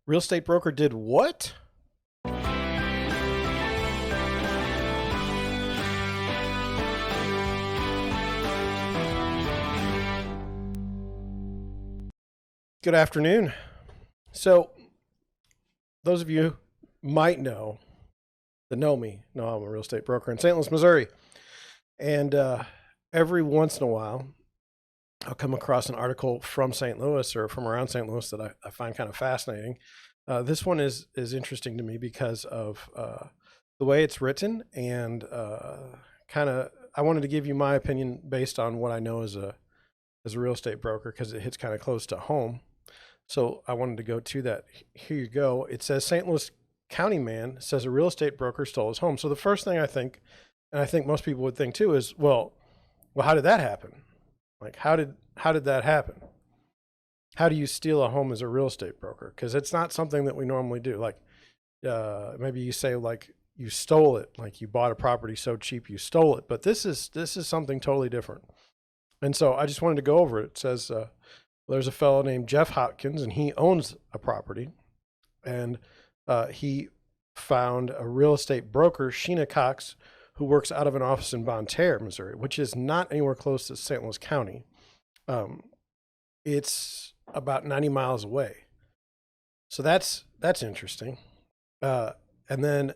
Real estate broker did what? Good afternoon. So, those of you might know that know me know I'm a real estate broker in St. Louis, Missouri. And every once in a while, I'll come across an article from St. Louis or from around St. Louis that I find kind of fascinating. This one is interesting to me because of the way it's written and I wanted to give you my opinion based on what I know as a real estate broker because it hits kind of close to home. So I wanted to go to that. Here you go. It says St. Louis County man says a real estate broker stole his home. So the first thing I think, and I think most people would think too, is well, how did that happen? Like, how did that happen? How do you steal a home as a real estate broker? Because it's not something that we normally do. Like, maybe you say like you stole it, like you bought a property so cheap you stole it. But this is something totally different. And so I just wanted to go over it. It says there's a fellow named Jeff Hopkins, and he owns a property, and he found a real estate broker, Sheena Cox, who works out of an office in Bonne Terre, Missouri, which is not anywhere close to St. Louis County. It's about 90 miles away. So that's interesting. And then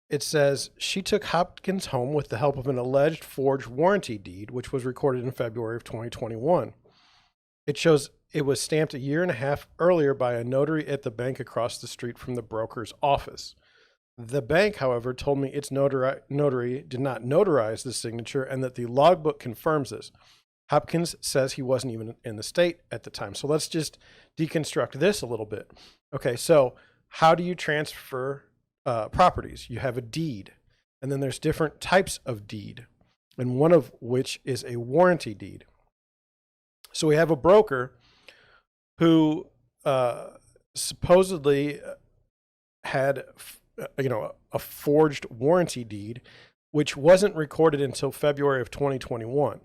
it says she took Hopkins home with the help of an alleged forged warranty deed, which was recorded in February of 2021. It shows it was stamped a year and a half earlier by a notary at the bank across the street from the broker's office. The bank, however, told me its notary did not notarize the signature and that the logbook confirms this. Hopkins says he wasn't even in the state at the time. So let's just deconstruct this a little bit. Okay, so how do you transfer properties? You have a deed, and then there's different types of deed, and one of which is a warranty deed. So we have a broker who supposedly had a forged warranty deed, which wasn't recorded until February of 2021.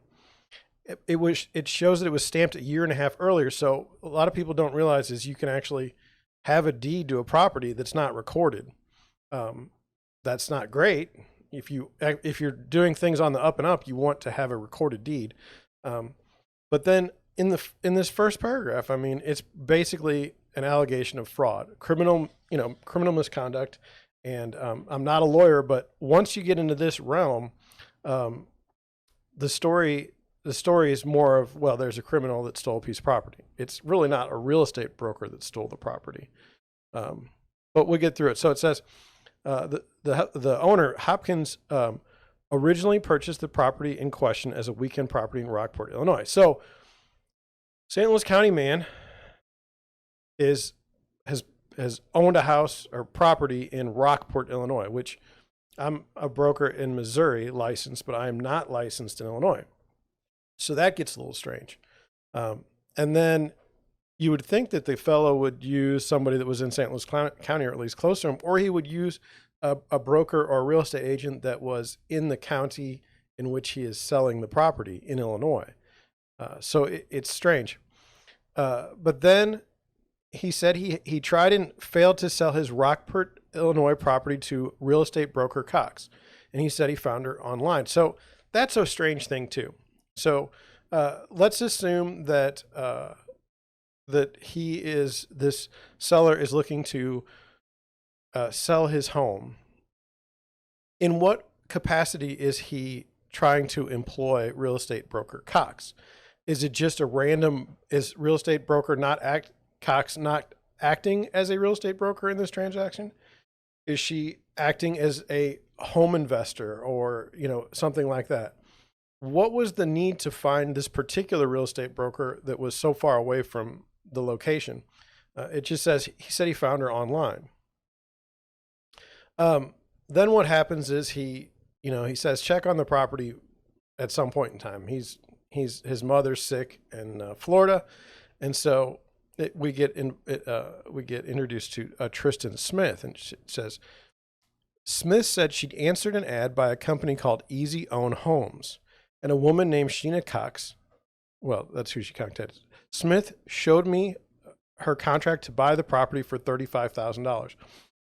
It shows that it was stamped a year and a half earlier. So a lot of people don't realize is you can actually have a deed to a property that's not recorded. That's not great. If you're doing things on the up and up, you want to have a recorded deed. But then in this first paragraph, I mean, it's basically an allegation of fraud, criminal misconduct. And I'm not a lawyer, but once you get into this realm, the story is more of, well, there's a criminal that stole a piece of property. It's really not a real estate broker that stole the property. But we'll get through it. So it says the owner, Hopkins, originally purchased the property in question as a weekend property in Rockport, Illinois. So St. Louis County man has owned a house or property in Rockport, Illinois, which I'm a broker in Missouri licensed, but I am not licensed in Illinois. So that gets a little strange. And then you would think that the fellow would use somebody that was in St. Louis County or at least close to him, or he would use a broker or a real estate agent that was in the county in which he is selling the property in Illinois. So it's strange. But then he said he tried and failed to sell his Rockport, Illinois property to real estate broker Cox. And he said he found her online. So that's a strange thing too. So let's assume that this seller is looking to sell his home. In what capacity is he trying to employ real estate broker Cox? Is it just is real estate broker Cox not acting as a real estate broker in this transaction? Is she acting as a home investor or, something like that? What was the need to find this particular real estate broker that was so far away from the location? It just says he said he found her online. Then what happens is he says check on the property at some point in time. His mother's sick in Florida, and so we get introduced to Tristan Smith, and it says Smith said she'd answered an ad by a company called Easy Own Homes, and a woman named Sheena Cox, well, that's who she contacted. Smith showed me her contract to buy the property for $35,000.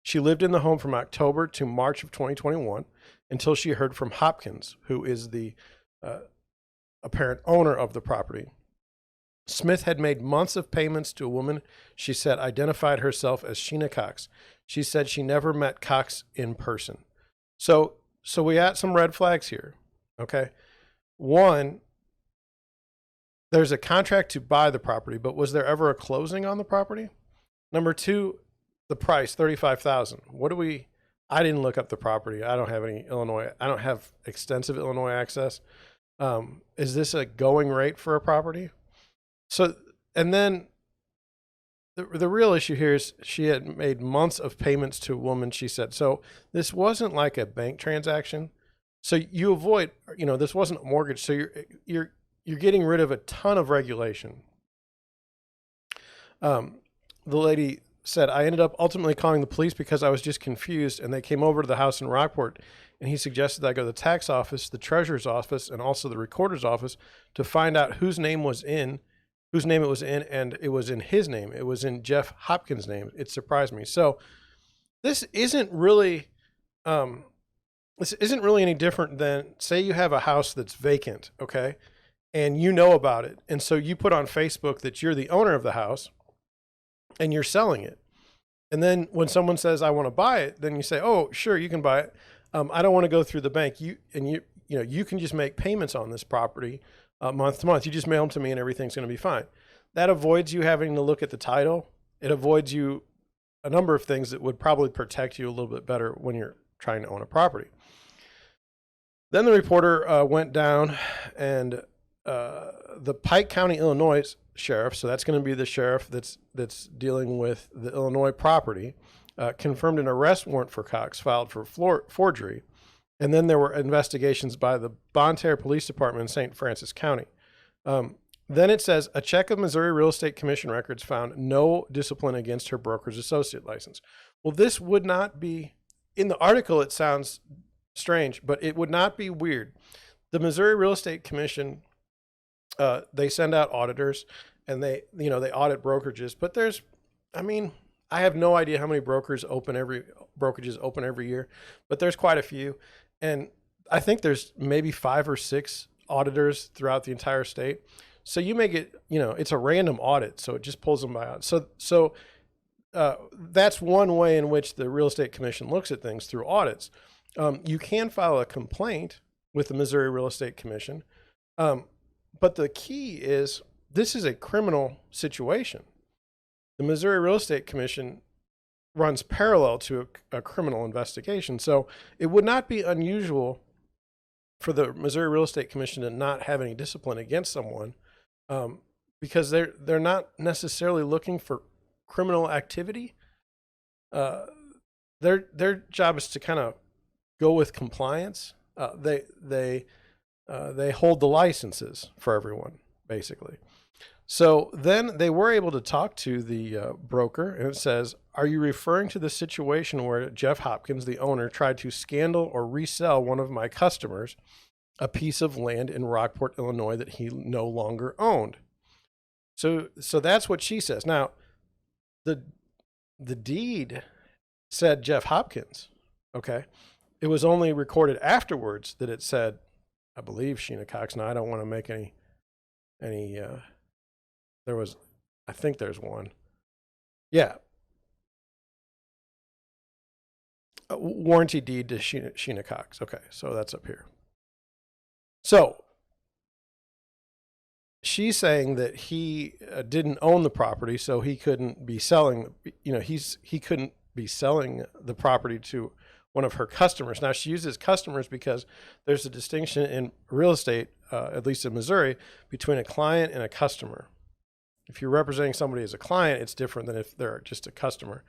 She lived in the home from October to March of 2021 until she heard from Hopkins, who is the apparent owner of the property. Smith had made months of payments to a woman she said identified herself as Sheena Cox. She said she never met Cox in person. So we got some red flags here. Okay. One, there's a contract to buy the property, but was there ever a closing on the property? Number two, the price, $35,000. I didn't look up the property. I don't have any Illinois. I don't have extensive Illinois access. Is this a going rate for a property? So, and then the real issue here is she had made months of payments to a woman, she said. So this wasn't like a bank transaction. So you avoid, this wasn't a mortgage. So you're getting rid of a ton of regulation. The lady said, I ended up ultimately calling the police because I was just confused, and they came over to the house in Rockport, and he suggested that I go to the tax office, the treasurer's office, and also the recorder's office to find out whose name it was in, and it was in his name. It was in Jeff Hopkins' name. It surprised me. So this isn't really any different than, say you have a house that's vacant, okay, and you know about it, and so you put on Facebook that you're the owner of the house and you're selling it. And then when someone says, I want to buy it, then you say, oh, sure, you can buy it. I don't want to go through the bank. You can just make payments on this property month to month. You just mail them to me and everything's going to be fine. That avoids you having to look at the title. It avoids you a number of things that would probably protect you a little bit better when you're trying to own a property. Then the reporter went down, and the Pike County, Illinois sheriff, so that's going to be the sheriff that's dealing with the Illinois property, confirmed an arrest warrant for Cox filed for forgery. And then there were investigations by the Bonne Terre Police Department in St. Francis County. Then it says, a check of Missouri Real Estate Commission records found no discipline against her broker's associate license. Well, this would not be, in the article it sounds strange, but it would not be weird. The Missouri Real Estate Commission, they send out auditors, and they audit brokerages, but I have no idea how many brokerages open every year, but there's quite a few. And I think there's maybe 5 or 6 auditors throughout the entire state. So you may get, it's a random audit, so it just pulls them by out. So that's one way in which the Real Estate Commission looks at things, through audits. You can file a complaint with the Missouri Real Estate Commission. But the key is, this is a criminal situation. The Missouri Real Estate Commission runs parallel to a criminal investigation. So it would not be unusual for the Missouri Real Estate Commission to not have any discipline against someone, because they're not necessarily looking for criminal activity. Their job is to kind of go with compliance. They hold the licenses for everyone, basically. So then they were able to talk to the broker, and it says, are you referring to the situation where Jeff Hopkins, the owner, tried to scandal or resell one of my customers a piece of land in Rockport, Illinois that he no longer owned? So that's what she says. Now, the deed said Jeff Hopkins, okay? It was only recorded afterwards that it said, I believe, Sheena Cox. Now, I don't want to make any I think there's one. Yeah. A warranty deed to Sheena Cox. Okay, so that's up here. So she's saying that he didn't own the property, so he couldn't be selling, he couldn't be selling the property to one of her customers. Now, she uses customers because there's a distinction in real estate, at least in Missouri, between a client and a customer. If you're representing somebody as a client, it's different than if they're just a customer.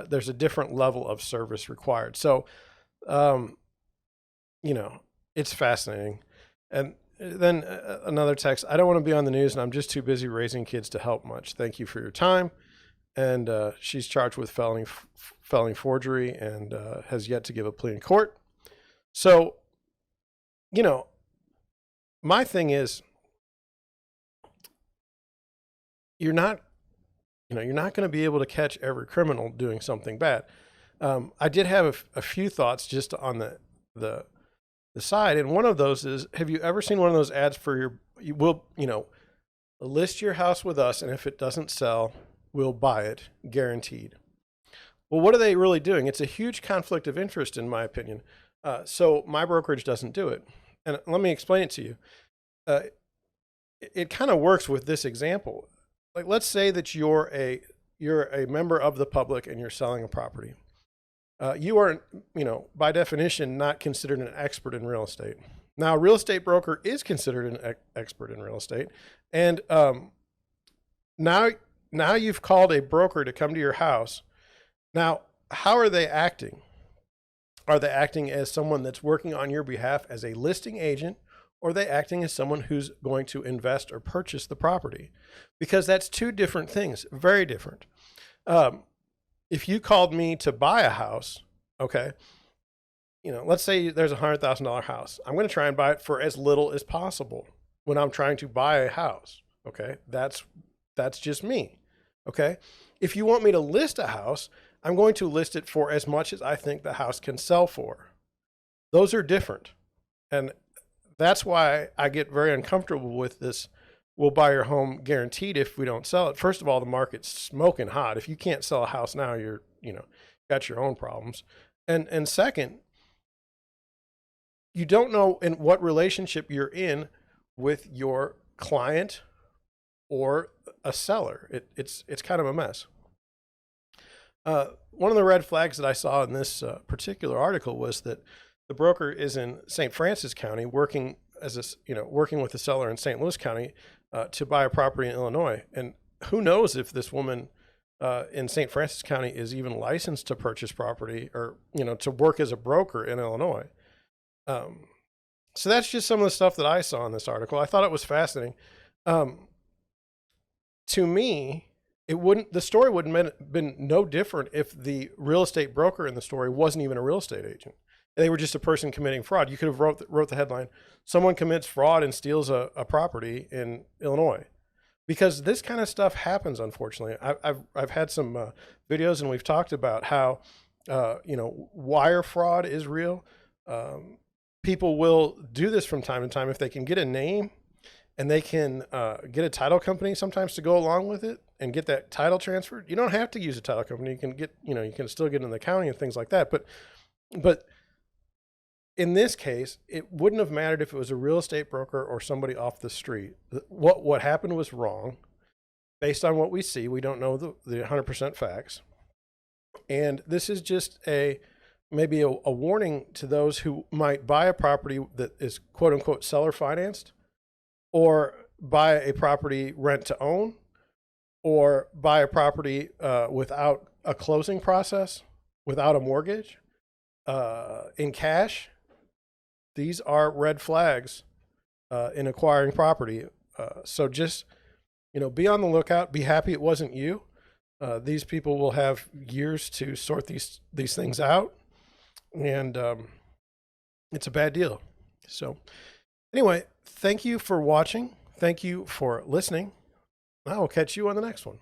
There's a different level of service required. So, it's fascinating. And then another text, I don't want to be on the news, and I'm just too busy raising kids to help much. Thank you for your time. And she's charged with felony forgery and has yet to give a plea in court. So, my thing is, you're not You're not going to be able to catch every criminal doing something bad. I did have a few thoughts just on the side, and one of those is: have you ever seen one of those ads for you will list your house with us, and if it doesn't sell, we'll buy it, guaranteed. Well, what are they really doing? It's a huge conflict of interest, in my opinion. So my brokerage doesn't do it, and let me explain it to you. It kind of works with this example. Like, let's say that you're a member of the public and you're selling a property. You are, by definition, not considered an expert in real estate. Now, a real estate broker is considered an expert in real estate, and now you've called a broker to come to your house. Now, how are they acting? Are they acting as someone that's working on your behalf as a listing agent, or are they acting as someone who's going to invest or purchase the property? Because that's two different things, very different. If you called me to buy a house, okay, let's say there's a $100,000 house. I'm going to try and buy it for as little as possible when I'm trying to buy a house. Okay, that's just me. Okay, if you want me to list a house, I'm going to list it for as much as I think the house can sell for. Those are different, and that's why I get very uncomfortable with this. We'll buy your home guaranteed if we don't sell it. First of all, the market's smoking hot. If you can't sell a house now, you're got your own problems. And second, you don't know in what relationship you're in with your client or a seller. It's kind of a mess. One of the red flags that I saw in this particular article was that the broker is in St. Francis County working with the seller in St. Louis County to buy a property in Illinois. And who knows if this woman in St. Francis County is even licensed to purchase property or, to work as a broker in Illinois. So that's just some of the stuff that I saw in this article. I thought it was fascinating. To me, the story wouldn't have been no different if the real estate broker in the story wasn't even a real estate agent. They were just a person committing fraud. You could have wrote the headline, "Someone commits fraud and steals a property in Illinois," because this kind of stuff happens. Unfortunately, I've had some videos, and we've talked about how wire fraud is real. People will do this from time to time if they can get a name, and they can get a title company sometimes to go along with it and get that title transferred. You don't have to use a title company. You can get you can still get in the county and things like that. But in this case, it wouldn't have mattered if it was a real estate broker or somebody off the street. What happened was wrong. Based on what we see, we don't know the 100% facts. And this is just maybe a warning to those who might buy a property that is quote unquote seller financed, or buy a property rent to own, or buy a property without a closing process, without a mortgage, in cash. These are red flags in acquiring property. So just, be on the lookout. Be happy it wasn't you. These people will have years to sort these things out, and it's a bad deal. So anyway, thank you for watching. Thank you for listening. I will catch you on the next one.